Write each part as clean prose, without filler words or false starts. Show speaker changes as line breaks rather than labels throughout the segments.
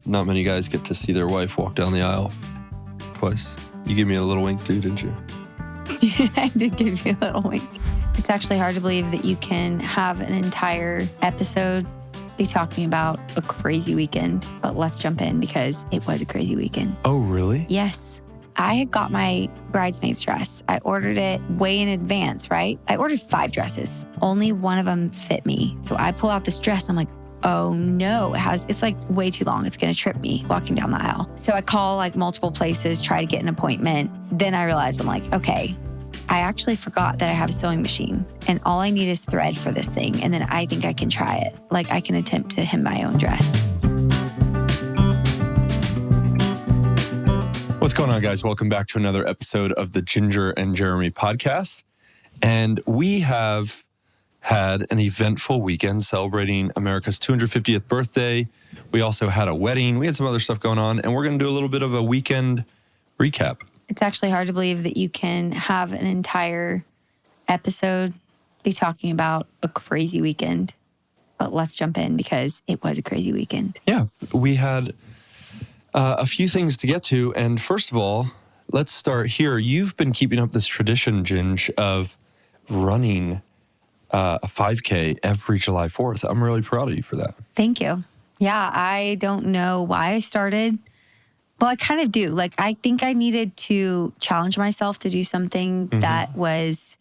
not many guys get to see their wife walk down the aisle twice. You gave me a little wink too, didn't you?
I did give you a little wink. It's actually hard to believe that you can have an entire episode be talking about a crazy weekend. But let's jump in because it was a crazy weekend.
Oh, really?
Yes. I had got my bridesmaid's dress. I ordered it way in advance, right? I ordered 5 dresses. Only one of them fit me. So I pull out this dress. I'm like, oh no, it's like way too long. It's going to trip me walking down the aisle. So I call like multiple places, try to get an appointment. Then I realized I'm like, okay, I actually forgot that I have a sewing machine and all I need is thread for this thing. And then I think I can try it. Like I can attempt to hem my own dress.
What's going on, guys? Welcome back to another episode of the Jinger and Jeremy Podcast. And we have had an eventful weekend celebrating America's 250th birthday. We also had a wedding. We had some other stuff going on, and we're going to do a little bit of a weekend recap.
It's actually hard to believe that you can have an entire episode be talking about a crazy weekend. But let's jump in because it was a crazy weekend.
Yeah, we had a few things to get to. And first of all, let's start here. You've been keeping up this tradition, Ginge, of running a 5K every July 4th. I'm really proud of you for that.
Thank you. Yeah, I don't know why I started. Well, I kind of do. Like, I think I needed to challenge myself to do something that was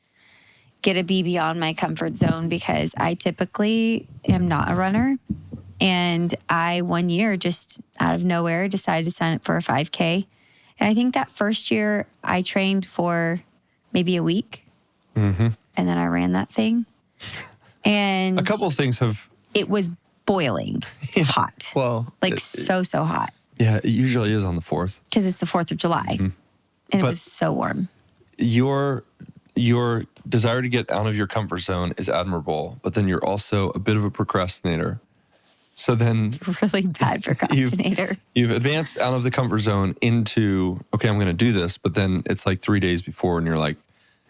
get to be beyond my comfort zone because I typically am not a runner. And I, one year, just out of nowhere, decided to sign up for a 5K. And I think that first year I trained for maybe a week. And then I ran that thing. And
a couple of things have...
It was boiling hot.
Well...
Like so hot.
Yeah, it usually is on the 4th.
Because it's the 4th of July. And it was so warm.
Your desire to get out of your comfort zone is admirable, but then you're also a bit of a procrastinator. So then...
Really bad procrastinator.
You've advanced out of the comfort zone into, okay, I'm going to do this, but then it's like 3 days before and you're like,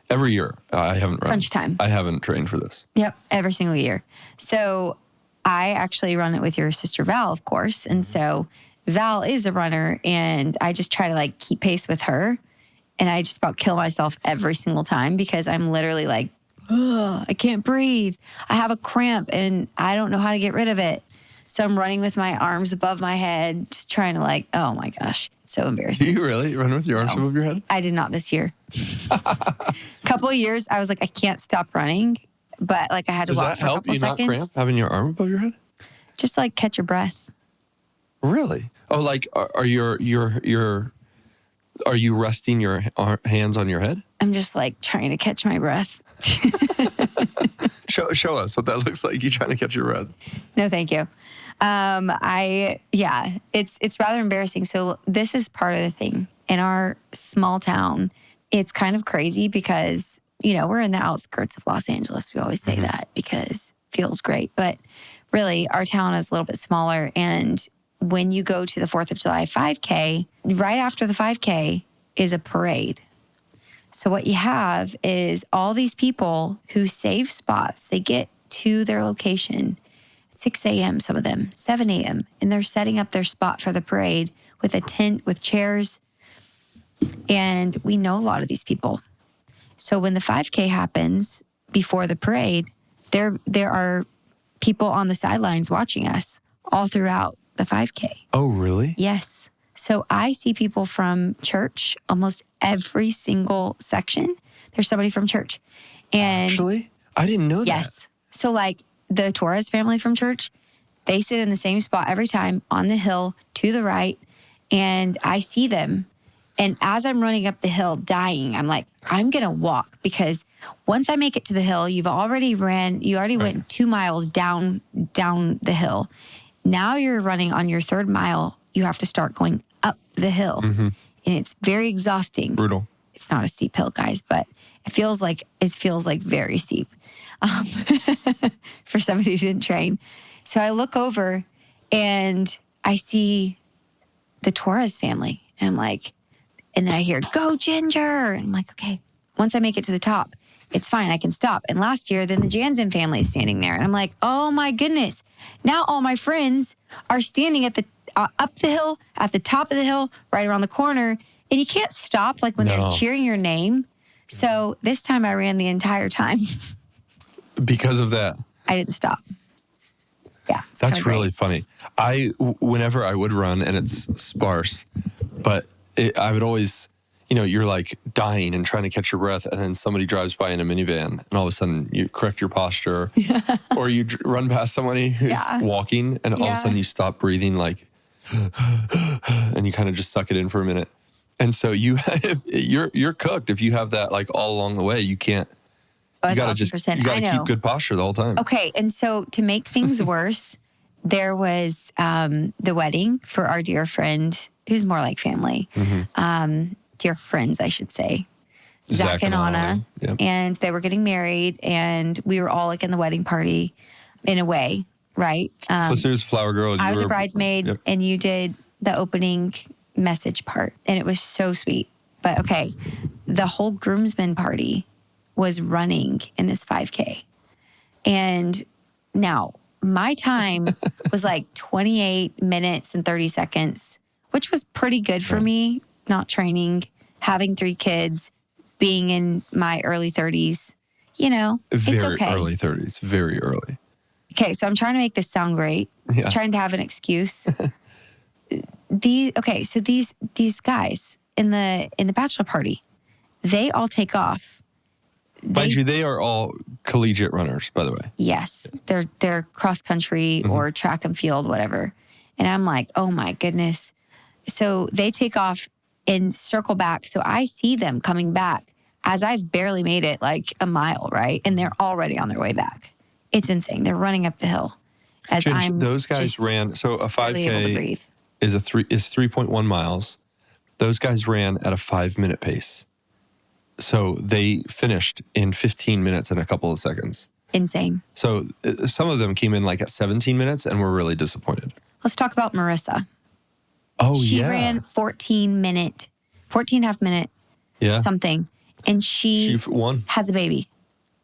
every year, I haven't run.
Crunch time.
I haven't trained for this.
Yep, every single year. So I actually run it with your sister Val, of course. And so Val is a runner and I just try to like keep pace with her. And I just about kill myself every single time because I'm literally like, ugh, I can't breathe. I have a cramp and I don't know how to get rid of it. So I'm running with my arms above my head, just trying to like, oh my gosh, it's so embarrassing.
Do you really run with your arms above your head?
I did not this year. Couple of years, I was like, I can't stop running, but like I had to walk for a couple seconds. Does that help you not cramp,
having your arm above your head?
Just like catch your breath.
Really? Oh, like are you resting your hands on your head?
I'm just like trying to catch my breath.
Show us what that looks like. You trying to catch your breath?
No, thank you. It's rather embarrassing. So this is part of the thing in our small town. It's kind of crazy because, you know, we're in the outskirts of Los Angeles. We always say that because it feels great. But really, our town is a little bit smaller. And when you go to the 4th of July 5K, right after the 5K is a parade. So what you have is all these people who save spots. They get to their location at 6 a.m., some of them, 7 a.m., and they're setting up their spot for the parade with a tent, with chairs. And we know a lot of these people. So when the 5K happens before the parade, there are people on the sidelines watching us all throughout the 5K.
Oh, really?
Yes. So I see people from church almost every single section. There's somebody from church. And
actually, I didn't know that.
Yes. So like the Torres family from church, they sit in the same spot every time on the hill to the right. And I see them. And as I'm running up the hill dying, I'm like, I'm going to walk because once I make it to the hill, you already went 2 miles down the hill. Now you're running on your 3rd mile. You have to start going up the hill. And it's very exhausting.
Brutal.
It's not a steep hill, guys, but it feels like very steep for somebody who didn't train. So I look over and I see the Torres family. And I'm like, and then I hear, go Jinger. And I'm like, okay, once I make it to the top, it's fine. I can stop. And last year, then the Jansen family is standing there. And I'm like, oh my goodness. Now all my friends are standing at up the hill, at the top of the hill, right around the corner. And you can't stop like when they're cheering your name. So this time I ran the entire time.
Because of that?
I didn't stop. Yeah.
That's really funny. Whenever I would run, and it's sparse, but I would always, you're like dying and trying to catch your breath, and then somebody drives by in a minivan, and all of a sudden you correct your posture, or you run past somebody who's walking, and all of a sudden you stop breathing, like, and you kind of just suck it in for a minute. And so you're cooked if you have that like all along the way. You can't. You gotta keep good posture the whole time.
Okay, and so to make things worse, there was the wedding for our dear friend, who's more like family. Dear friends, I should say. Zach and Anna. Yep. And they were getting married, and we were all like in the wedding party in a way, right?
So there's Flower Girl.
I was a bridesmaid, and you did the opening message part, and it was so sweet. But okay, the whole groomsmen party was running in this 5K. And now my time was like 28 minutes and 30 seconds, which was pretty good for me, not training, having 3 kids, being in my early 30s. It's okay.
Early 30s, very early.
Okay, so I'm trying to make this sound great. I'm trying to have an excuse. These guys in the bachelor party, they all take off.
Mind you, they are all collegiate runners, by the way.
Yes. They're cross country or track and field, whatever. And I'm like, oh my goodness. So they take off and circle back. So I see them coming back as I've barely made it like a mile, right? And they're already on their way back. It's insane. They're running up the hill.
Those guys ran, so a 5K is 3.1 miles. Those guys ran at a 5-minute pace. So they finished in 15 minutes and a couple of seconds.
Insane.
So some of them came in like at 17 minutes and were really disappointed.
Let's talk about Marissa.
Oh,
she ran 14 and a half minute something. And she
won.
Has a baby.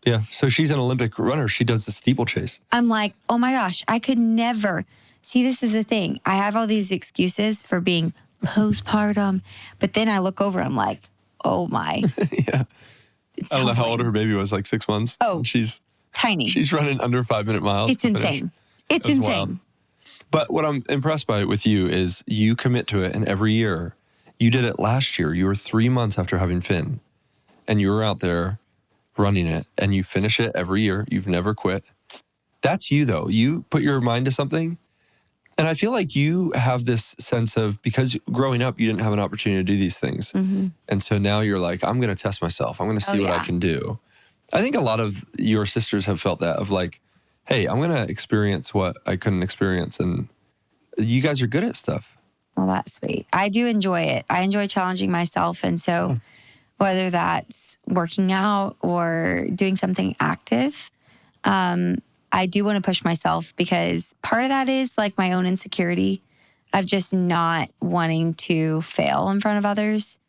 Yeah. So she's an Olympic runner. She does the steeplechase.
I'm like, oh my gosh, I could never. See, this is the thing. I have all these excuses for being postpartum. But then I look over, I'm like, oh my.
Yeah. I don't know how old her baby was, like 6 months.
Oh,
she's
tiny.
She's running under 5-minute miles.
It's insane. It's insane. Wild.
But what I'm impressed by with you is you commit to it, and every year, you did it last year. You were 3 months after having Finn, and you were out there running it, and you finish it every year. You've never quit. That's you, though. You put your mind to something. And I feel like you have this sense of, because growing up, you didn't have an opportunity to do these things. And so now you're like, I'm going to test myself. I'm going to see what I can do. I think a lot of your sisters have felt that of like, hey, I'm going to experience what I couldn't experience. And you guys are good at stuff.
Well, that's sweet. I do enjoy it. I enjoy challenging myself. And so whether that's working out or doing something active, I do want to push myself, because part of that is like my own insecurity of just not wanting to fail in front of others,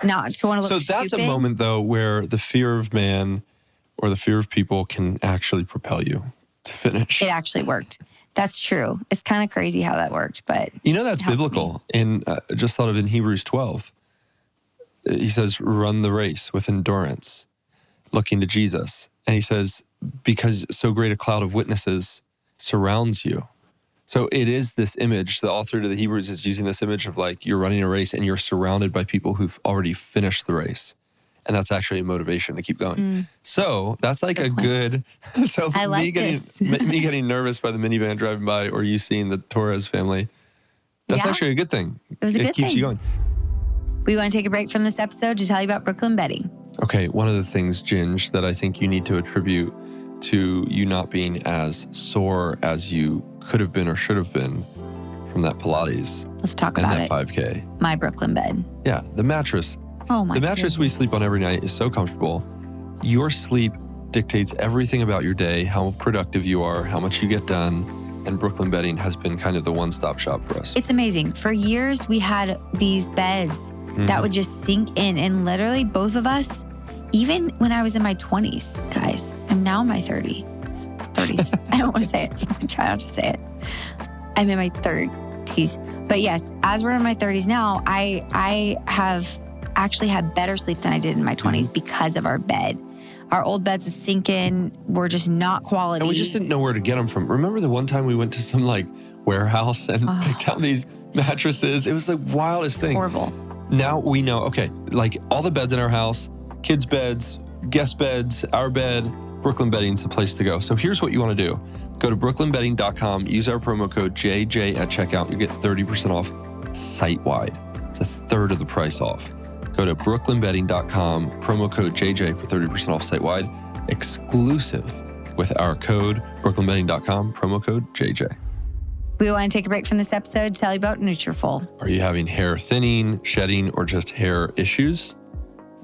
not to want to look stupid.
So that's a moment, though, where the fear of man or the fear of people can actually propel you to finish.
It actually worked. That's true. It's kind of crazy how that worked, but
that's biblical. Just thought of in Hebrews 12. He says, run the race with endurance, looking to Jesus. And he says, because so great a cloud of witnesses surrounds you. So it is this image, the author to the Hebrews is using this image of like, you're running a race and you're surrounded by people who've already finished the race. And that's actually a motivation to keep going. So that's like a good, so
I like
me getting nervous by the minivan driving by, or you seeing the Torres family, that's actually a good thing.
It was a good thing.
It keeps you going.
We want to take a break from this episode to tell you about Brooklyn bedding.
Okay, one of the things, Ginge, that I think you need to attribute to you not being as sore as you could have been or should have been from that Pilates.
Let's talk about it.
And that 5K.
My Brooklyn bed.
Yeah, the mattress.
Oh my
The mattress we sleep on every night is so comfortable. Your sleep dictates everything about your day, how productive you are, how much you get done. And Brooklyn bedding has been kind of the one-stop shop for us.
It's amazing. For years, we had these beds that would just sink in. And literally both of us, even when I was in my 20s, guys, I'm now in my 30s. I don't want to say it. I try not to say it. I'm in my 30s. But yes, as we're in my 30s now, I have actually had better sleep than I did in my 20s because of our bed. Our old beds would sink in, were just not quality.
And we just didn't know where to get them from. Remember the one time we went to some like warehouse and picked out these mattresses? It was the wildest thing.
Horrible.
Now we know, okay, like all the beds in our house, kids' beds, guest beds, our bed, Brooklyn Bedding's the place to go. So here's what you want to do. Go to brooklynbedding.com, use our promo code JJ at checkout. You get 30% off site-wide. It's a third of the price off. Go to brooklynbedding.com, promo code JJ for 30% off site-wide, exclusive with our code, brooklynbedding.com, promo code JJ.
We want to take a break from this episode to tell you about Nutrafol.
Are you having hair thinning, shedding, or just hair issues?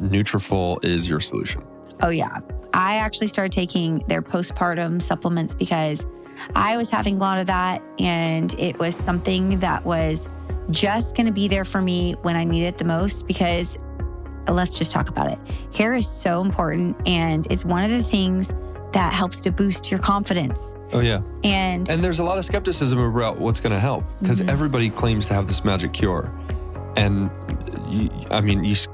Nutrafol is your solution.
Oh, yeah. I actually started taking their postpartum supplements because I was having a lot of that, and it was something that was just going to be there for me when I need it the most, because let's just talk about it. Hair is so important, and it's one of the things that helps to boost your confidence.
Oh, yeah.
And
there's a lot of skepticism about what's going to help, because everybody claims to have this magic cure. And you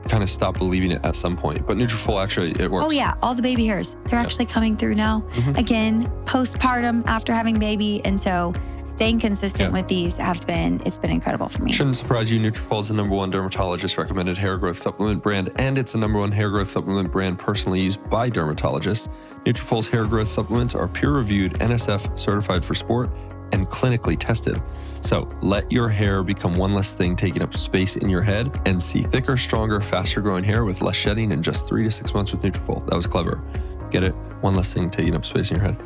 kind of stop believing it at some point. But Nutrafol, actually, it works.
Oh, yeah. All the baby hairs, they're actually coming through now. Again, postpartum after having baby. And so staying consistent with these it's been incredible for me.
Shouldn't surprise you. Nutrafol is the #1 dermatologist recommended hair growth supplement brand, and it's the #1 hair growth supplement brand personally used by dermatologists. Nutrafol's hair growth supplements are peer-reviewed, NSF certified for sport, and clinically tested. So let your hair become one less thing taking up space in your head, and see thicker, stronger, faster growing hair with less shedding in just 3 to 6 months with Nutrafol. That was clever. Get it? One less thing taking up space in your head.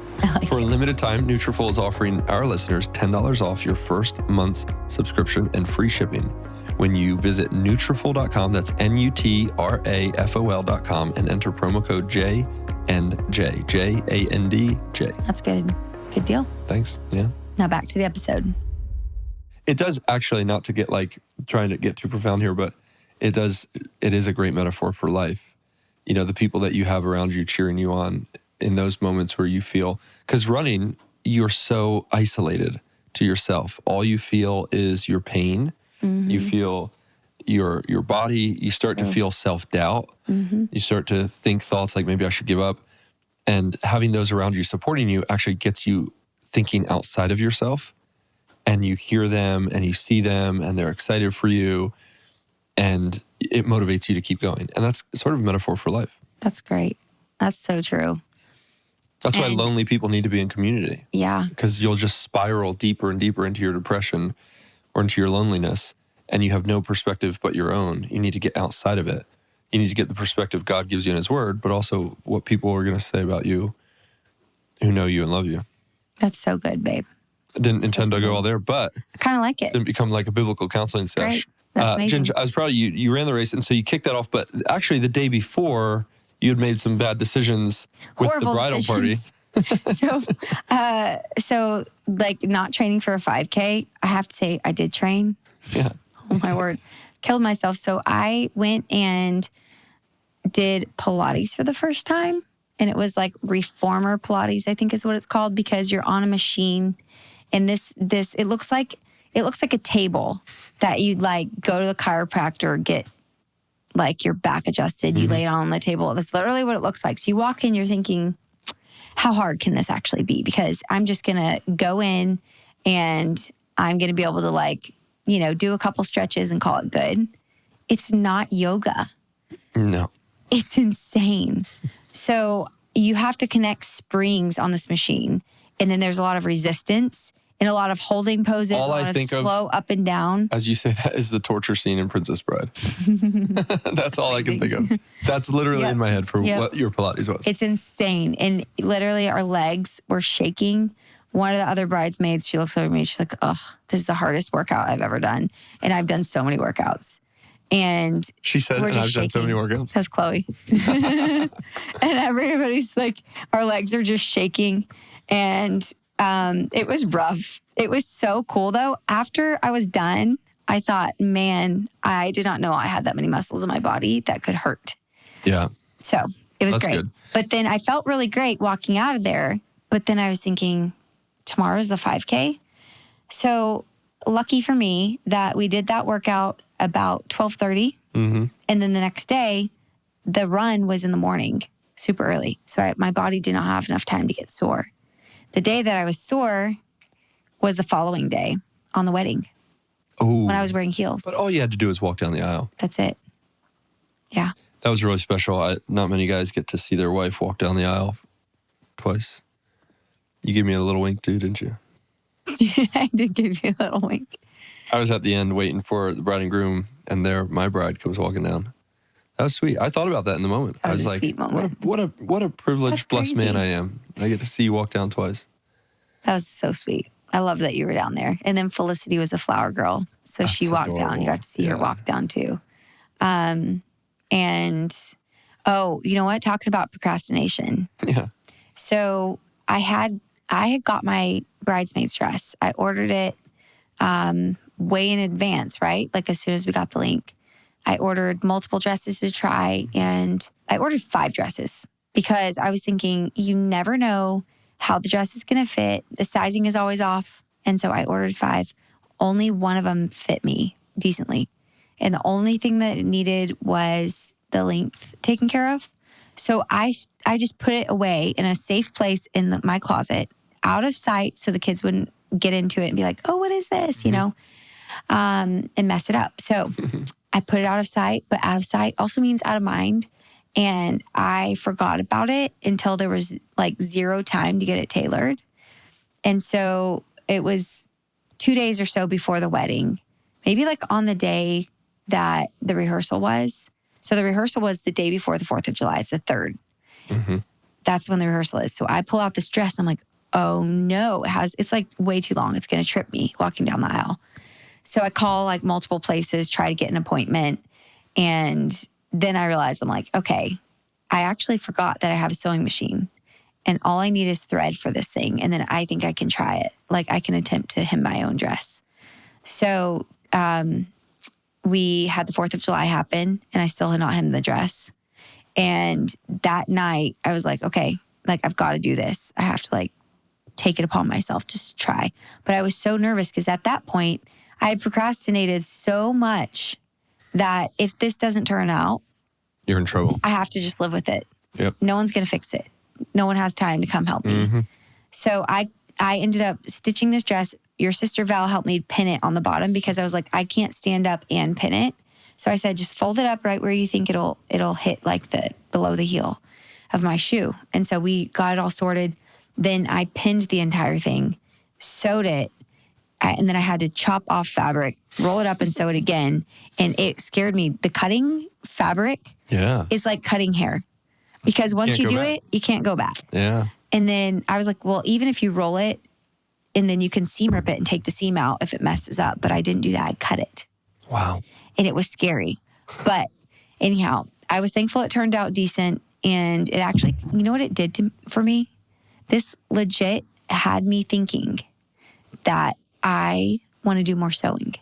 For a limited time, Nutrafol is offering our listeners $10 off your first month's subscription and free shipping when you visit Nutrafol.com. That's Nutrafol.com, and enter promo code JANDJ, JANDJ.
That's good. Good deal.
Thanks. Yeah.
Now back to the episode.
It does actually, not to get trying to get too profound here, but it is a great metaphor for life. You know, the people that you have around you cheering you on in those moments where you feel, because running, you're so isolated to yourself. All you feel is your pain. You feel your body. You start to feel self-doubt. You start to think thoughts like, maybe I should give up. And having those around you supporting you actually gets you thinking outside of yourself. And you hear them and you see them and they're excited for you, and it motivates you to keep going. And that's sort of a metaphor for life.
That's great. That's so true.
That's why lonely people need to be in community.
Yeah.
Because you'll just spiral deeper and deeper into your depression or into your loneliness, and you have no perspective but your own. You need to get outside of it. You need to get the perspective God gives you in his word, but also what people are going to say about you who know you and love you.
That's so good, babe.
I didn't intend to go all there, but
I kind of like it.
Didn't become like a biblical counseling session.
Great. That's amazing.
Ginger, I was proud of you. You ran the race, and so you kicked that off. But actually, the day before, you had made some bad decisions with
Horrible
the bridal
decisions.
party.
So like not training for a 5K, I have to say I did train.
Yeah.
Oh my word. Killed myself. So I went and did Pilates for the first time. And it was like reformer Pilates, I think is what it's called, because you're on a machine. And this it looks like a table that you'd like go to the chiropractor, get like your back adjusted. You lay it on the table. That's literally what it looks like. So you walk in, you're thinking, how hard can this actually be? Because I'm just going to go in and I'm going to be able to do a couple stretches and call it good. It's not yoga.
No.
It's insane. So you have to connect springs on this machine. And then there's a lot of resistance and a lot of holding poses, a lot of slow up and down.
As you say, that is the torture scene in Princess Bride. That's all I can think of. That's literally in my head for what your Pilates was.
It's insane. And literally our legs were shaking. One of the other bridesmaids, she looks over at me. She's like, "Ugh, this is the hardest workout I've ever done." And I've done so many workouts. And
she said, and I've done so many workouts.
That's Chloe. And everybody's like, our legs are just shaking. And it was rough. It was so cool though. After I was done, I thought, man, I did not know I had that many muscles in my body that could hurt.
Yeah.
So it was
That's
great.
good.
But then I felt really great walking out of there. But then I was thinking, tomorrow's the 5K. So lucky for me that we did that workout about 12:30.
Mm-hmm.
And then the next day, the run was in the morning, super early. So my body did not have enough time to get sore. The day that I was sore was the following day on the wedding.
Oh.
When I was wearing heels.
But all you had to do was walk down the aisle.
That's it. Yeah.
That was really special. Not many guys get to see their wife walk down the aisle twice. You gave me a little wink too, didn't you?
I did give you a little wink.
I was at the end waiting for the bride and groom, and my bride comes walking down. That was sweet. I thought about that in the moment.
That was
I was
a
like,
sweet moment.
what a privileged, blessed man
crazy.
I am. I get to see you walk down twice.
That was so sweet. I love that you were down there. And then Felicity was a flower girl. So
That's
she walked down.
adorable.
You got to see her walk down too. And, oh, you know what? Talking about procrastination.
Yeah.
So I had got my bridesmaid's dress. I ordered it way in advance, right? Like as soon as we got the link. I ordered multiple dresses to try, and I ordered 5 dresses because I was thinking, you never know how the dress is going to fit. The sizing is always off. And so I ordered 5. Only one of them fit me decently. And the only thing that it needed was the length taken care of. So I just put it away in a safe place in my closet, out of sight, so the kids wouldn't get into it and be like, oh, what is this? You know, and mess it up. So I put it out of sight, but out of sight also means out of mind. And I forgot about it until there was like 0 time to get it tailored. And so it was 2 days or so before the wedding, maybe like on the day that the rehearsal was. So the rehearsal was the day before the 4th of July. It's the 3rd.
Mm-hmm.
That's when the rehearsal is. So I pull out this dress. I'm like, oh no, it's like way too long. It's going to trip me walking down the aisle. So I call like multiple places, try to get an appointment. And then I realized, I'm like, okay, I actually forgot that I have a sewing machine and all I need is thread for this thing. And then I think I can try it. Like I can attempt to hem my own dress. So we had the 4th of July happen and I still had not hemmed the dress. And that night I was like, okay, like I've got to do this. I have to like take it upon myself just to try. But I was so nervous because at that point I had procrastinated so much that if this doesn't turn out,
You're in trouble.
I have to just live with it.
Yep.
No one's going to fix it. No one has time to come help me.
Mm-hmm.
So I ended up stitching this dress. Your sister Val helped me pin it on the bottom because I was like, I can't stand up and pin it. So I said, just fold it up right where you think it'll hit like below the heel of my shoe. And so we got it all sorted. Then I pinned the entire thing, sewed it, and then I had to chop off fabric, roll it up and sew it again. And it scared me. The cutting fabric is like cutting hair because once you do it, you can't go back.
Yeah.
And then I was like, well, even if you roll it and then you can seam rip it and take the seam out if it messes up. But I didn't do that. I cut it.
Wow.
And it was scary. But anyhow, I was thankful it turned out decent. And it actually, you know what it did for me? This legit had me thinking that I want to do more sewing.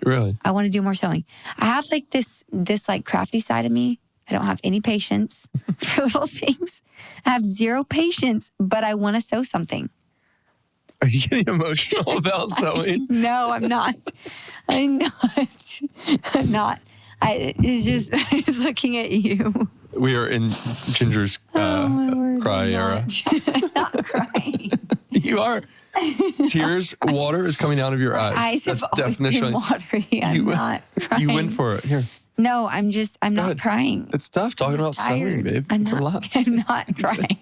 Really?
I want to do more sewing. I have like this like crafty side of me. I don't have any patience for little things. I have 0 patience, but I want to sew something.
Are you getting emotional about sewing?
No, I'm not. I'm not. I was looking at you.
We are in Ginger's cry era.
I'm not crying.
You are. Tears, water is coming out of your eyes.
Eyes have always
definition.
been watery. I'm not crying.
You went for it. Here.
No, I'm not crying.
It's tough talking about sewing, babe. It's a lot.
I'm not crying.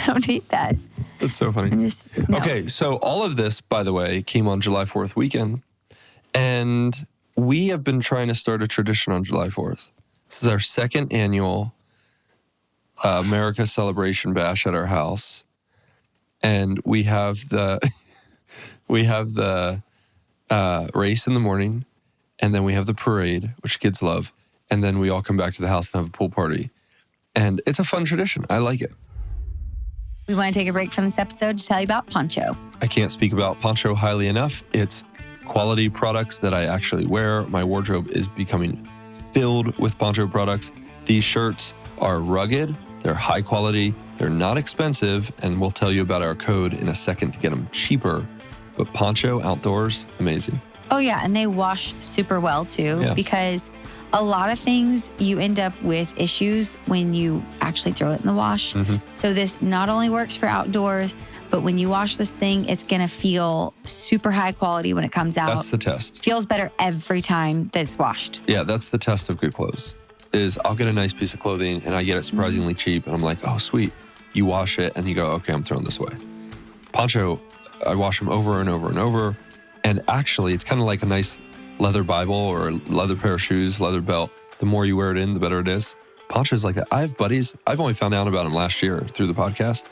I don't need that.
That's so funny.
No.
Okay, so all of this, by the way, came on July 4th weekend. And we have been trying to start a tradition on July 4th. This is our 2nd annual America Celebration Bash at our house. And we have the race in the morning, and then we have the parade, which kids love, and then we all come back to the house and have a pool party. And it's a fun tradition. I like it.
We want to take a break from this episode to tell you about Poncho.
I can't speak about Poncho highly enough. It's quality products that I actually wear. My wardrobe is becoming filled with Poncho products. These shirts are rugged, they're high quality, they're not expensive, and we'll tell you about our code in a second to get them cheaper But Poncho Outdoors, amazing.
Oh, yeah. And they wash super well, too, because a lot of things you end up with issues when you actually throw it in the wash. So this not only works for outdoors, but when you wash this thing, it's going to feel super high quality when it comes out.
That's the test.
Feels better every time that it's washed.
Yeah, that's the test of good clothes. Is I'll get a nice piece of clothing and I get it surprisingly cheap. And I'm like, oh, sweet. You wash it and you go, okay, I'm throwing this away. Poncho, I wash them over and over and over. And actually, it's kind of like a nice leather Bible or a leather pair of shoes, leather belt. The more you wear it in, the better it is. Poncho's like that. I have buddies. I've only found out about them last year through the podcast.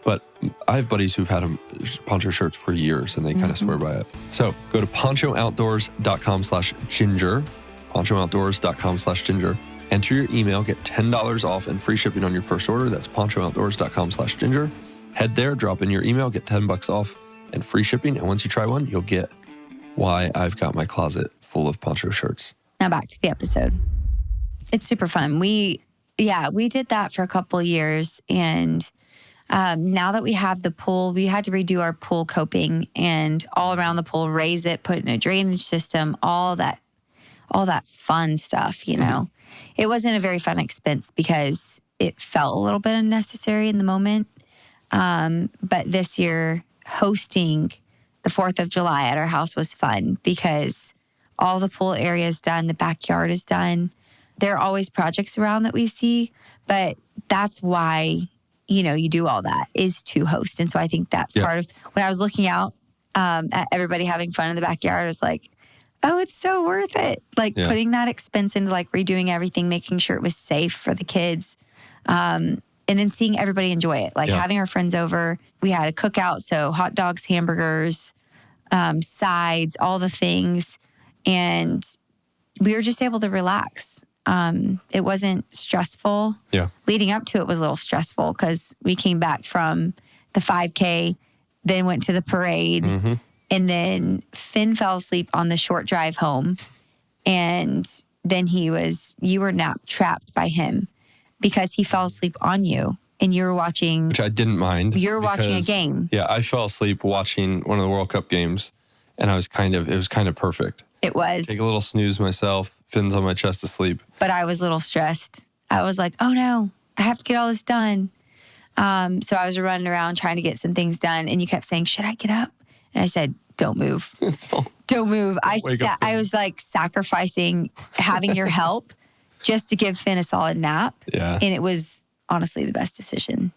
But I have buddies who've had Poncho shirts for years and they kind of swear by it. So go to ponchooutdoors.com/ginger, ponchooutdoors.com/ginger. Enter your email, get $10 off and free shipping on your first order. That's ponchooutdoors.com/ginger. Head there, drop in your email, get $10 off and free shipping. And once you try one, you'll get why I've got my closet full of Poncho shirts.
Now back to the episode. It's super fun. We did that for a couple of years. And now that we have the pool, we had to redo our pool coping and all around the pool, raise it, put in a drainage system, all that fun stuff, you know. It wasn't a very fun expense because it felt a little bit unnecessary in the moment. But this year, hosting the 4th of July at our house was fun because all the pool area is done. The backyard is done. There are always projects around that we see, but that's why, you do all that is to host. And so I think that's part of when I was looking out at everybody having fun in the backyard, I was like, oh, it's so worth it. Like putting that expense into like redoing everything, making sure it was safe for the kids. And then seeing everybody enjoy it, like having our friends over. We had a cookout, so hot dogs, hamburgers, sides, all the things. And we were just able to relax. It wasn't stressful.
Yeah.
Leading up to it was a little stressful because we came back from the 5K, then went to the parade. And then Finn fell asleep on the short drive home. And then you were trapped by him because he fell asleep on you and you were watching. Which
I didn't mind.
You were watching a game.
Yeah, I fell asleep watching one of the World Cup games and it was kind of perfect.
It was.
Take a little snooze myself. Finn's on my chest asleep.
But I was a little stressed. I was like, oh no, I have to get all this done. So I was running around trying to get some things done. And you kept saying, should I get up? And I said, don't move. Don't move. I was like sacrificing having your help just to give Finn a solid nap.
Yeah.
And it was honestly the best decision.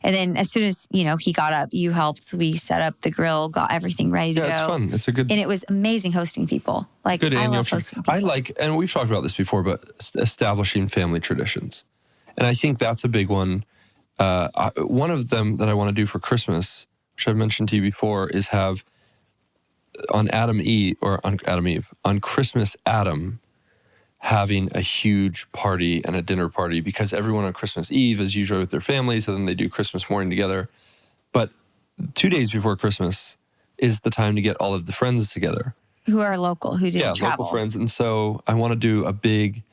And then as soon as, he got up, you helped. We set up the grill, got everything ready to go.
Yeah, it's fun. It's a good...
And it was amazing hosting people. Like,
good
I
annual
love hosting people.
I like, and we've talked about this before, but establishing family traditions. And I think that's a big one. One of them that I want to do for Christmas, which I've mentioned to you before, is have on Christmas, Adam having a huge party and a dinner party because everyone on Christmas Eve is usually with their families and then they do Christmas morning together. But 2 days before Christmas is the time to get all of the friends together.
Who are local, who didn't travel.
Local friends. And so I want to do a big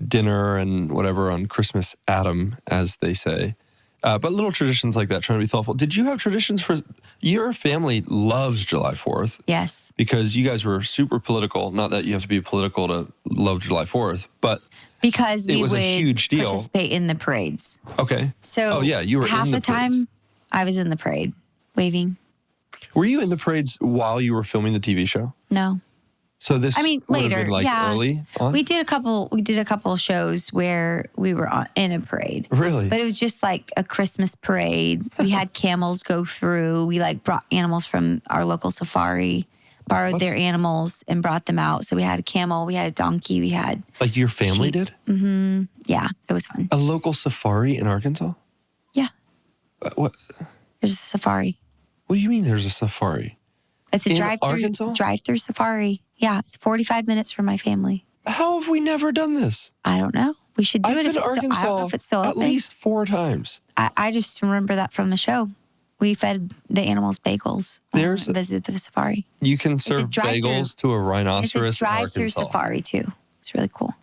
dinner and whatever on Christmas Adam, as they say. But little traditions like that, trying to be thoughtful. Did you have traditions for... Your family loves July 4th.
Yes.
Because you guys were super political. Not that you have to be political to love July 4th, but...
Because we
was
would
a huge deal.
Participate in the parades.
Okay.
So
you were
half
in the
time
parades.
I was in the parade, waving.
Were you in the parades while you were filming the TV show?
No.
So this would
later,
have been early on?
We did a couple shows where we were in a parade.
Really?
But it was just like a Christmas parade. We had camels go through. We brought animals from our local safari, borrowed their animals and brought them out. So we had a camel, we had a donkey, we had
like your family
sheep.
did?
Mm-hmm. Yeah, it was fun.
A local safari in Arkansas?
Yeah.
What?
There's a safari.
What do you mean there's a safari?
It's a
Arkansas?
drive-through safari. Yeah, it's 45 minutes from my family.
How have we never done this?
I don't know. We should do
I've
it
been to Arkansas
I don't know if it's still
at
open.
least 4 times.
I just remember that from the show. We fed the animals bagels. Visited the safari.
You can serve bagels to a rhinoceros
It's a drive-through
in Arkansas.
safari too. It's really cool.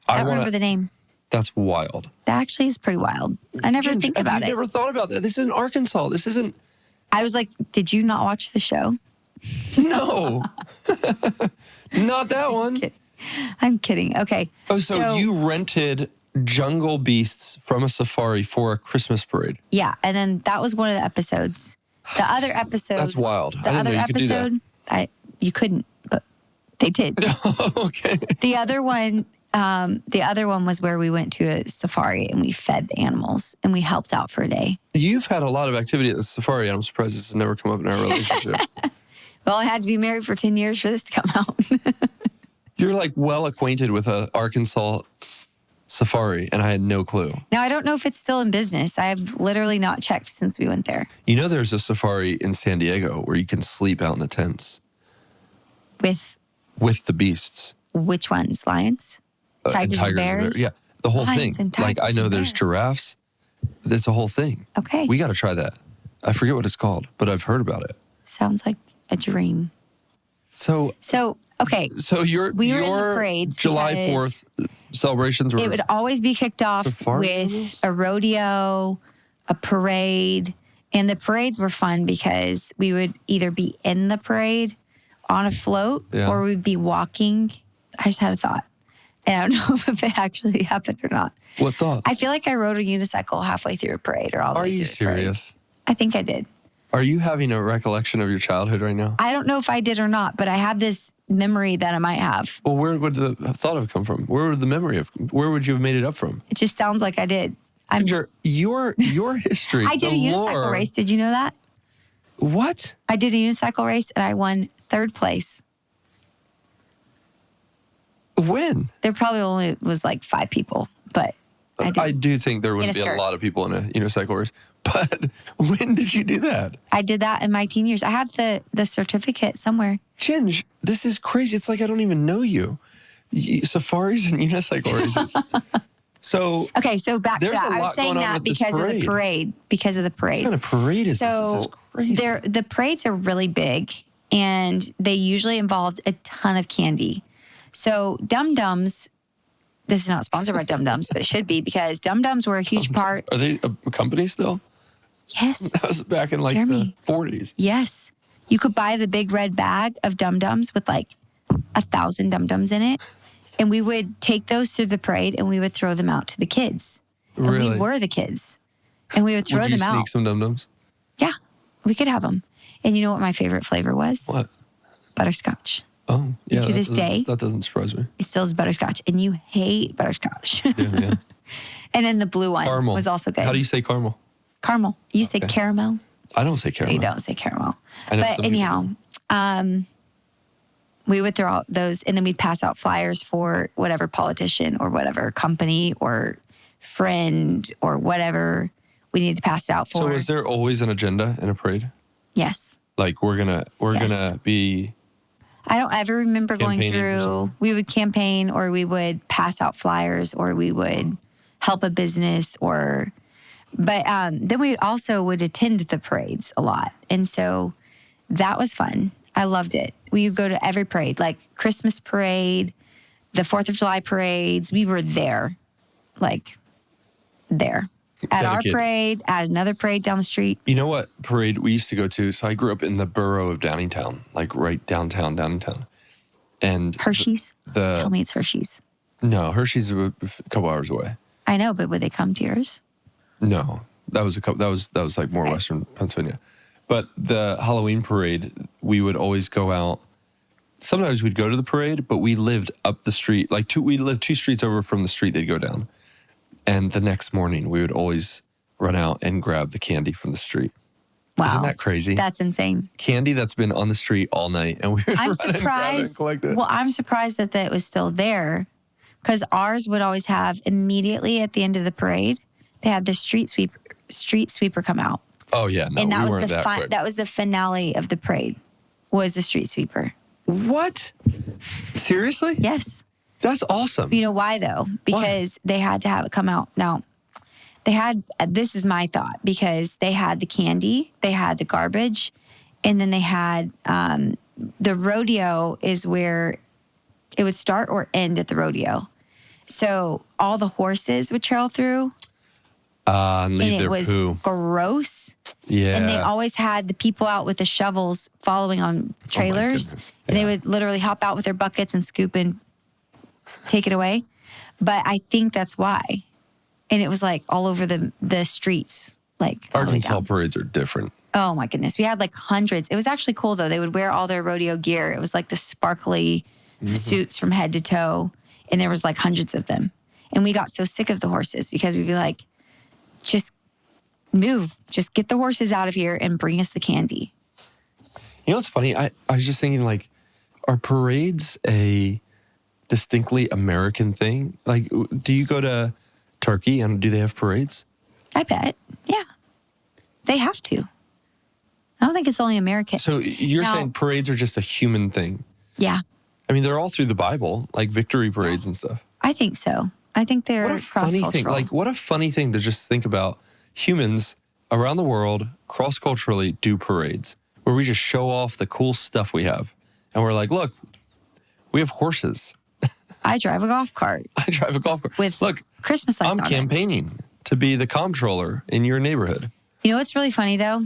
I don't remember the name.
That's wild.
That actually is pretty wild. I never think about it.
I've never thought about that. This isn't Arkansas. This isn't
I was like, did you not watch the show?
No, not that one.
I'm kidding. Okay.
Oh, so you rented jungle beasts from a safari for a Christmas parade.
Yeah. And then that was one of the episodes. The other episode.
That's wild.
The other episode, you couldn't, but they did.
Okay.
The other one was where we went to a safari and we fed the animals and we helped out for a day.
You've had a lot of activity at the safari, and I'm surprised this has never come up in our relationship.
Well, I had to be married for 10 years for this to come out.
You're like well acquainted with a Arkansas safari, and I had no clue.
Now, I don't know if it's still in business. I've literally not checked since we went there.
You know, there's a safari in San Diego where you can sleep out in the tents.
With
the beasts.
Which ones? Lions? Tigers and bears?
Yeah, the whole
Lions
thing.
and
Like, I
tigers
know
and
there's
bears.
giraffes. That's a whole thing.
Okay.
We got to try that. I forget what it's called, but I've heard about it.
Sounds like a dream.
So
okay.
So
We were in the
your
parades
July
because
4th celebrations were
it would always be kicked off
safari
with
animals?
a rodeo, a parade. And the parades were fun because we would either be in the parade on a float or we'd be walking. I just had a thought. And I don't know if it actually happened or not.
What thought?
I feel like I rode a unicycle halfway through a parade or all the
Are
way
you
through a parade.
serious?
I think I did.
Are you having a recollection of your childhood right now?
I don't know if I did or not, but I have this memory that I might have.
Well, where would the thought have come from? Where would the memory have? Where would you have made it up from?
It just sounds like I did.
Your history.
I did a unicycle race. Did you know that?
What?
I did a unicycle race and I won 3rd place.
When?
There probably only was like 5 people, but I did.
I do think there would be a lot of people in a unicycle race. But when did you do that?
I did that in my teen years. I have the certificate somewhere.
Ginge, this is crazy. It's like I don't even know you. Safaris and unicycle races. So
okay, so back to
there's
that.
a
I was
lot
saying
going on
that
with this
because of the parade. Because of the parade.
What kind of parade is this? This is crazy.
The parades are really big, and they usually involved a ton of candy. So Dum Dums. This is not sponsored by Dum Dums, but it should be because Dum Dums were a huge part.
Are they a company still?
Yes.
That was back in like
Jeremy.
the 40s.
Yes. You could buy the big red bag of Dum Dums with like 1,000 Dum Dums in it. And we would take those through the parade and we would throw them out to the kids. And
Really?
we were the kids. And we would throw
Would you
them
sneak
out.
some Dum-Dums?
Yeah. We could have them. And you know what my favorite flavor was?
What?
Butterscotch.
Oh, yeah.
to this day.
That doesn't surprise me.
It still is butterscotch. And you hate butterscotch.
Yeah.
And then the blue one
Caramel.
was also good.
How do you say caramel?
Caramel. You say caramel.
I don't say caramel.
You don't say caramel.
I know
But
some people
anyhow, we would throw out those and then we'd pass out flyers for whatever politician or whatever company or friend or whatever we needed to pass it out for.
So is there always an agenda in a parade?
Yes.
Like we're gonna be.
I don't ever remember going
Campaigning or
through,
something.
we would campaign or we would pass out flyers or we would help a business but then we also would attend the parades a lot. And so that was fun. I loved it. We would go to every parade, like Christmas parade, the 4th of July parades. We were there, like there. At our
Dedicated.
parade, at another parade down the street.
You know what parade we used to go to? So I grew up in the borough of Downingtown, like right downtown. And
Hershey's.
the
Tell me it's Hershey's.
no, Hershey's a couple hours away.
I know, but would they come to yours?
No, that was that was like more
Okay.
Western Pennsylvania. But the Halloween parade, we would always go out. Sometimes we'd go to the parade, but we lived up the street, we lived 2 streets over from the street they'd go down. And the next morning, we would always run out and grab the candy from the street.
Wow.
Isn't that crazy?
That's insane.
Candy that's been on the street all night, and we would
I'm
run and grab it and
surprised.
collect it.
Well, I'm surprised that it was still there because ours would always have immediately at the end of the parade, they had the street sweeper come out.
Oh yeah, no,
And that
we
was
weren't that quick.
that was the finale of the parade was the street sweeper.
What? Seriously?
Yes.
That's awesome.
You know why though? Because they had to have it come out. Now, this is my thought, because they had the candy, they had the garbage, and then they had the rodeo is where it would start or end at the rodeo. So all the horses would trail through.
And leave
and it
their
was
poo.
gross.
Yeah.
And they always had the people out with the shovels following on trailers.
goodness.
And they
Yeah.
would literally hop out with their buckets and scoop and take it away. But I think that's why. And it was like all over the streets. Like all the way
Arkansas
down.
parades are different.
Oh my goodness. We had like hundreds. It was actually cool though. They would wear all their rodeo gear. It was like the sparkly suits from head to toe. And there was like hundreds of them. And we got so sick of the horses because we'd be like, just move. Just get the horses out of here and bring us the candy.
You know what's funny? I was just thinking, like, are parades a distinctly American thing? Like, do you go to Turkey and do they have parades?
I bet. Yeah. They have to. I don't think it's only American.
So you're
Now-
saying parades are just a human thing?
Yeah,
I mean, they're all through the Bible, like victory parades and stuff.
I think so. I think they're
What a funny
cross-cultural.
thing. Like, what a funny thing to just think about. Humans around the world, cross-culturally, do parades where we just show off the cool stuff we have. And we're like, look, we have horses.
I drive a golf cart
I drive a golf cart.
with
Look,
Christmas lights
I'm
on it.
campaigning to be the comptroller in your neighborhood.
You know what's really funny though?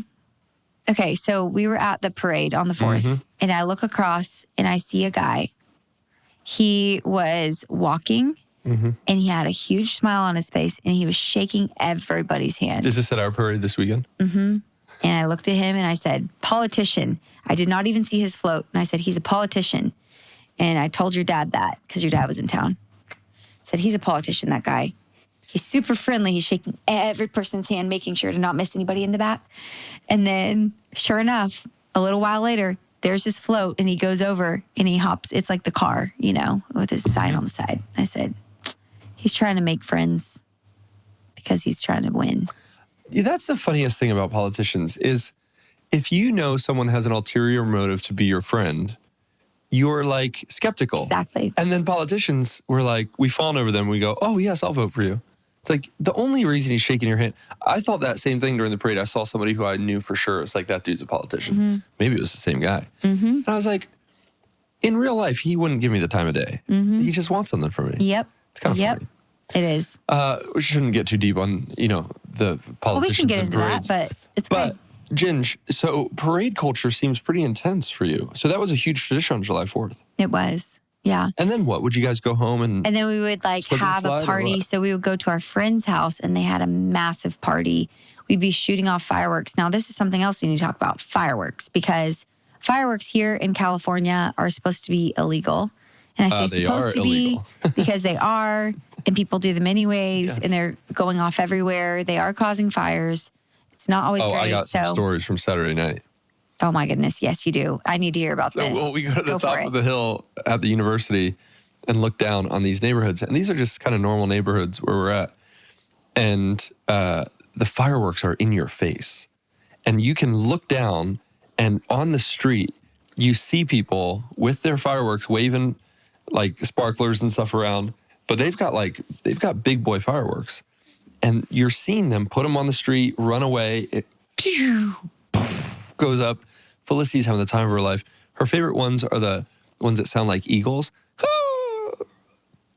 Okay, so we were at the parade on the 4th, and I look across and I see a guy. He was walking, and he had a huge smile on his face, and he was shaking everybody's hand.
Is this at our parade this weekend?
And I looked at him and I said, politician. I did not even see his float. And I said, he's a politician. And I told your dad that because your dad was in town. I said, he's a politician, that guy. He's super friendly. He's shaking every person's hand, making sure to not miss anybody in the back. And then, sure enough, a little while later, there's his float and he goes over and he hops. It's like the car, you know, with his sign on the side. I said, he's trying to make friends because he's trying to win.
Yeah, that's the funniest thing about politicians is if you know someone has an ulterior motive to be your friend, you're like skeptical.
Exactly.
And then politicians, we're like, we fawn over them. We go, oh, yes, I'll vote for you. It's like the only reason he's shaking your hand. I thought that same thing during the parade. I saw somebody who I knew for sure. It's like, that dude's a politician. Maybe it was the same guy. And I was like, in real life, he wouldn't give me the time of day. He just wants something from me.
Yep.
It's kind of funny.
It is.
We shouldn't get too deep on, the politicians
Well, we can get
and
into
parades.
that, but it's
But,
good.
Ginge, so parade culture seems pretty intense for you. So that was a huge tradition on July 4th.
It was. Yeah.
And then what? Would you guys go home and
And then we would like
Slip and
have
slide
a
or
party.
what?
So we would go to our friend's house and they had a massive party. We'd be shooting off fireworks. Now, this is something else we need to talk about, fireworks, because fireworks here in California are supposed to be illegal. And I say
They are
supposed to
illegal.
be because they are, and people do them anyways,
Yes.
and they're going off everywhere. They are causing fires. It's not always
Oh,
great.
I got some stories from Saturday night.
Oh my goodness. Yes, you do. I need to hear about
So
this.
well, we go to the
for
top
it.
of the hill at the university and look down on these neighborhoods. And these are just kind of normal neighborhoods where we're at. And the fireworks are in your face. And you can look down and on the street, you see people with their fireworks waving like sparklers and stuff around. But they've got big boy fireworks. And you're seeing them put them on the street, run away. It goes up. Felicity's having the time of her life. Her favorite ones are the ones that sound like eagles.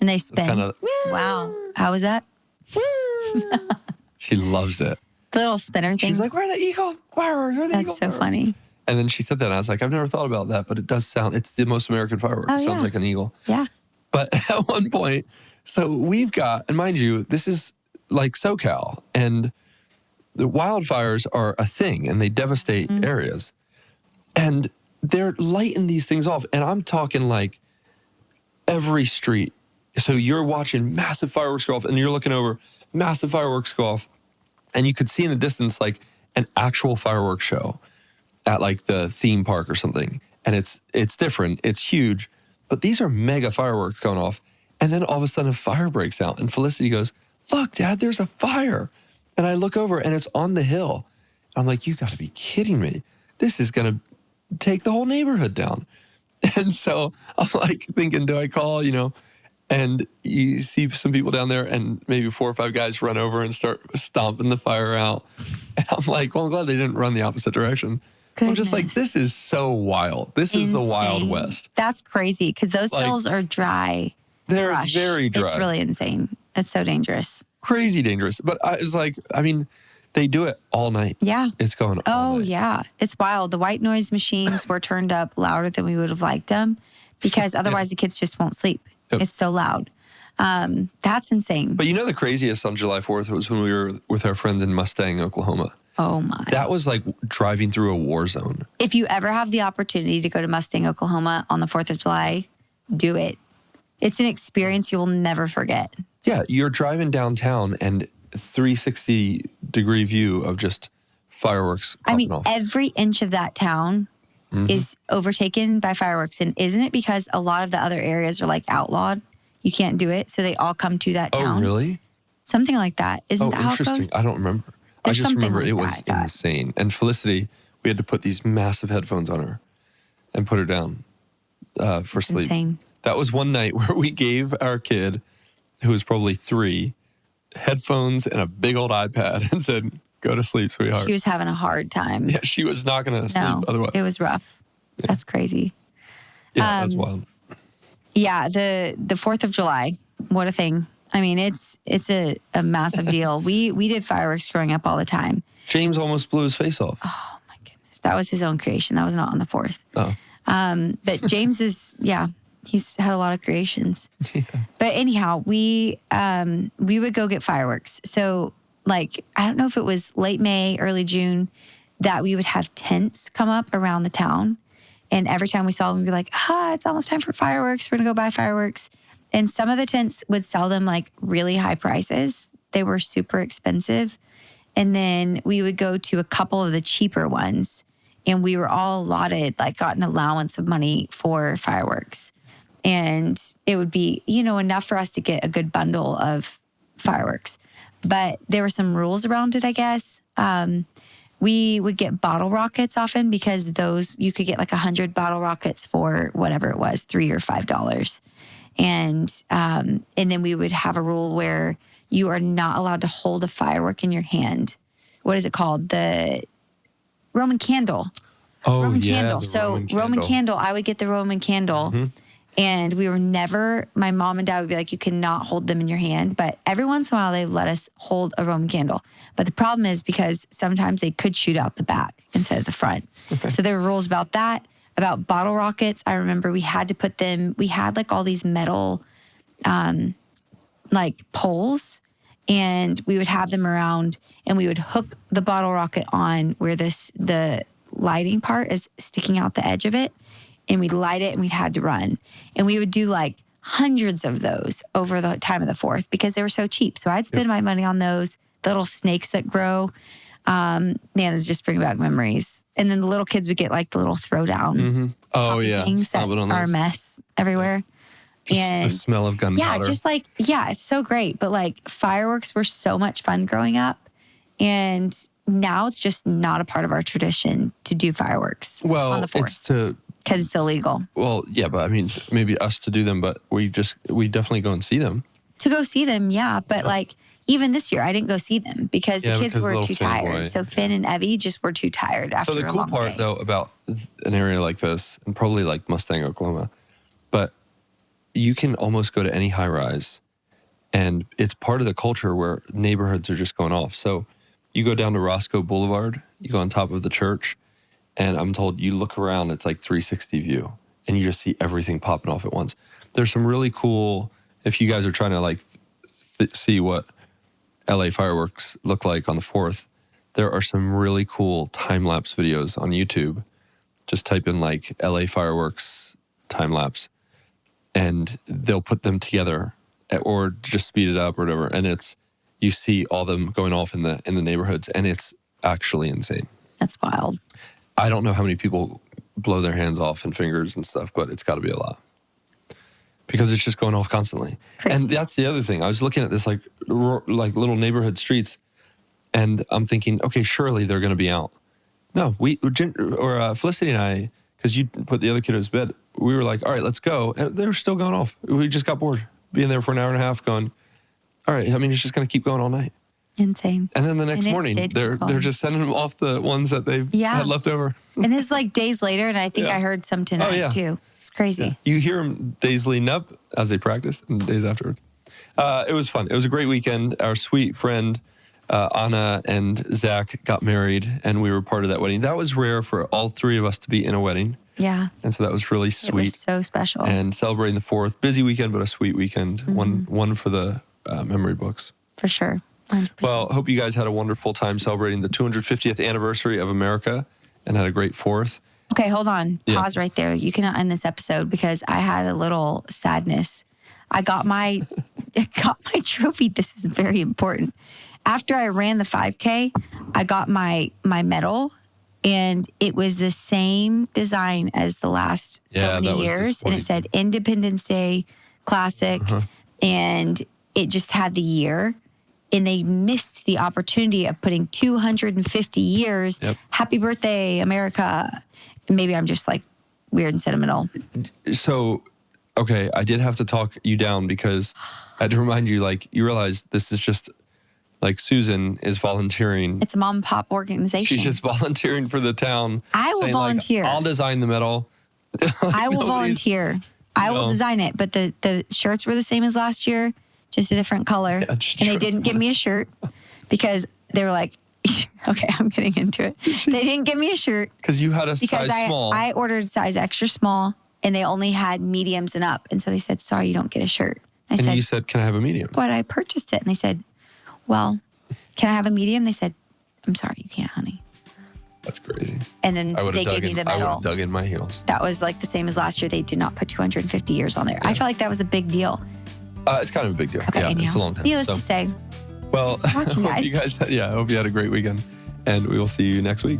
And they spin.
Kinda-
Wow. How was that?
She loves it.
The little spinner things.
She's like, where are the eagle fireworks? Where are the eagle
That's so
fireworks?"
funny.
And then she said that, and I was like, I've never thought about that, but it does sound, it's the most American firework.
Oh,
It sounds
yeah.
like an eagle.
Yeah.
But at one point, so we've got, and mind you, this is like SoCal, and the wildfires are a thing, and they devastate areas. And they're lighting these things off, and I'm talking like every street. So you're watching massive fireworks go off, and you're looking over, massive fireworks go off, and you could see in the distance like an actual fireworks show at like the theme park or something. And it's different, it's huge, but these are mega fireworks going off. And then all of a sudden a fire breaks out, and Felicity goes, look, Dad, there's a fire. And I look over and it's on the hill. I'm like, you gotta be kidding me. This is gonna take the whole neighborhood down. And so I'm like thinking, do I call, And you see some people down there, and maybe 4 or 5 guys run over and start stomping the fire out. And I'm like, well, I'm glad they didn't run the opposite direction. I'm just like,
Goodness.
this is so wild. This is the Wild
Insane.
West.
That's crazy because those
Like,
hills are dry.
They're
brush.
very dry.
It's really insane. It's so dangerous.
crazy dangerous. But I was like, I mean, they do it all night.
Yeah.
It's going all night.
Yeah. It's wild. The white noise machines were turned up louder than we would have liked them because otherwise the kids just won't sleep.
Yep.
It's so loud. That's insane.
But you know the craziest on July 4th was when we were with our friends in Mustang, Oklahoma.
Oh my.
That was like driving through a war zone.
If you ever have the opportunity to go to Mustang, Oklahoma on the 4th of July, do it. It's an experience you will never forget.
Yeah, you're driving downtown and 360-degree view of just fireworks popping off.
Every inch of that town is overtaken by fireworks. And isn't it because a lot of the other areas are like outlawed? You can't do it. So they all come to that town.
Oh, really?
Something like that. Isn't that how it
interesting.
goes?
I don't remember.
There's
I just remember
something
it
like
was
that,
insane. And Felicity, we had to put these massive headphones on her and put her down for sleep.
Insane.
That was one night where we gave our kid, who was probably 3, headphones and a big old iPad and said, go to sleep, sweetheart.
She was having a hard time.
Yeah, she was not going to sleep otherwise.
It was rough. Yeah. That's crazy.
Yeah, that's wild.
Yeah, the 4th of July, what a thing. I mean, it's a massive deal. We did fireworks growing up all the time.
James almost blew his face off.
Oh, my goodness. That was his own creation. That was not on the 4th.
Oh.
But James is, he's had a lot of creations. Yeah. But anyhow, we would go get fireworks. So, like, I don't know if it was late May, early June, that we would have tents come up around the town. And every time we saw them, we'd be like, it's almost time for fireworks. We're going to go buy fireworks. And some of the tents would sell them like really high prices. They were super expensive. And then we would go to a couple of the cheaper ones. And we were all allotted, like got an allowance of money for fireworks. And it would be, enough for us to get a good bundle of fireworks. But there were some rules around it, I guess. We would get bottle rockets often because those, you could get like 100 bottle rockets for whatever it was, $3 or $5. And then we would have a rule where you are not allowed to hold a firework in your hand. What is it called? The Roman candle.
Oh,
Roman
yeah.
candle. So Roman candle, I would get the Roman candle. Mm-hmm. And we were never, my mom and dad would be like, you cannot hold them in your hand. But every once in a while, they let us hold a Roman candle. But the problem is because sometimes they could shoot out the back instead of the front. Okay. So there were rules about that. About bottle rockets, I remember we had to put them, we had like all these metal like poles, and we would have them around and we would hook the bottle rocket on where the lighting part is sticking out the edge of it. And we'd light it and we'd had to run. And we would do like hundreds of those over the time of the 4th because they were so cheap. So I'd spend my money on those, the little snakes that grow. Man, it's just bringing back memories. And then the little kids would get like the little throwdown.
Mm-hmm. Oh, yeah.
Things that are a mess everywhere.
Just and the smell of gunpowder.
Yeah, just like, it's so great. But like fireworks were so much fun growing up. And now it's just not a part of our tradition to do fireworks on the 4th. Because it's illegal.
Well, yeah, but I mean, maybe us to do them, but we definitely go and see them.
To go see them, yeah. But like, even this year, I didn't go see them because the kids were too tired. So Finn and Evie just were too tired after a long day.
So the cool part, though, about an area like this, and probably like Mustang, Oklahoma, but you can almost go to any high rise, and it's part of the culture where neighborhoods are just going off. So you go down to Roscoe Boulevard, you go on top of the church, and I'm told you look around, it's like 360 view, and you just see everything popping off at once. There's some really cool, if you guys are trying to like see what LA fireworks look like on the 4th, there are some really cool time-lapse videos on YouTube. Just type in like LA fireworks time-lapse, and they'll put them together or just speed it up or whatever. And you see all them going off in the neighborhoods, and it's actually insane.
That's wild.
I don't know how many people blow their hands off and fingers and stuff, but it's got to be a lot because it's just going off constantly. Crazy. And that's the other thing. I was looking at this like little neighborhood streets, and I'm thinking, okay, surely they're going to be out. No, Felicity and I, because you put the other kiddos to bed, we were like, all right, let's go. And they were still going off. We just got bored being there for an hour and a half going, all right, I mean, it's just going to keep going all night.
Insane.
And then the next morning, they're just sending them off the ones that they've had left over.
And it's like days later, and I think I heard some tonight too. It's crazy.
Yeah. You hear them days leading up as they practice and days afterwards. It was fun. It was a great weekend. Our sweet friend Anna and Zach got married, and we were part of that wedding. That was rare for all three of us to be in a wedding.
Yeah.
And so that was really sweet.
It was so special.
And celebrating the 4th. Busy weekend, but a sweet weekend. One for the memory books.
For sure. 100%.
Well, hope you guys had a wonderful time celebrating the 250th anniversary of America and had a great 4th.
Okay, hold on.
Yeah.
Pause right there. You cannot end this episode because I had a little sadness. I got my trophy. This is very important. After I ran the 5K, I got my medal, and it was the same design as the last so many years. And it said Independence Day Classic, and it just had the year. And they missed the opportunity of putting 250 years. Yep. Happy birthday, America. And maybe I'm just like weird and sentimental.
So, okay, I did have to talk you down because I had to remind you, like, you realize this is just like Susan is volunteering.
It's a mom and pop organization.
She's just volunteering for the town.
I will volunteer.
Like, I'll design the medal.
I will volunteer. I will design it. But the shirts were the same as last year, just a different color. Yeah, and they didn't give me a shirt because they were like, okay, I'm getting into it. They didn't give me a shirt.
Because you had a size small.
I ordered size extra small, and they only had mediums and up. And so they said, sorry, you don't get a shirt. I said,
you said, can I have a medium?
But I purchased it. And they said, well, can I have a medium? They said, I'm sorry, you can't, honey.
That's crazy.
And then they gave me the medal.
I would have dug in my heels.
That was like the same as last year. They did not put 250 years on there. Yeah. I felt like that was a big deal.
It's kind of a big deal.
Okay,
yeah,
anyhow,
it's a long time.
Needless to say.
Well, I hope you guys had a great weekend, and we will see you next week.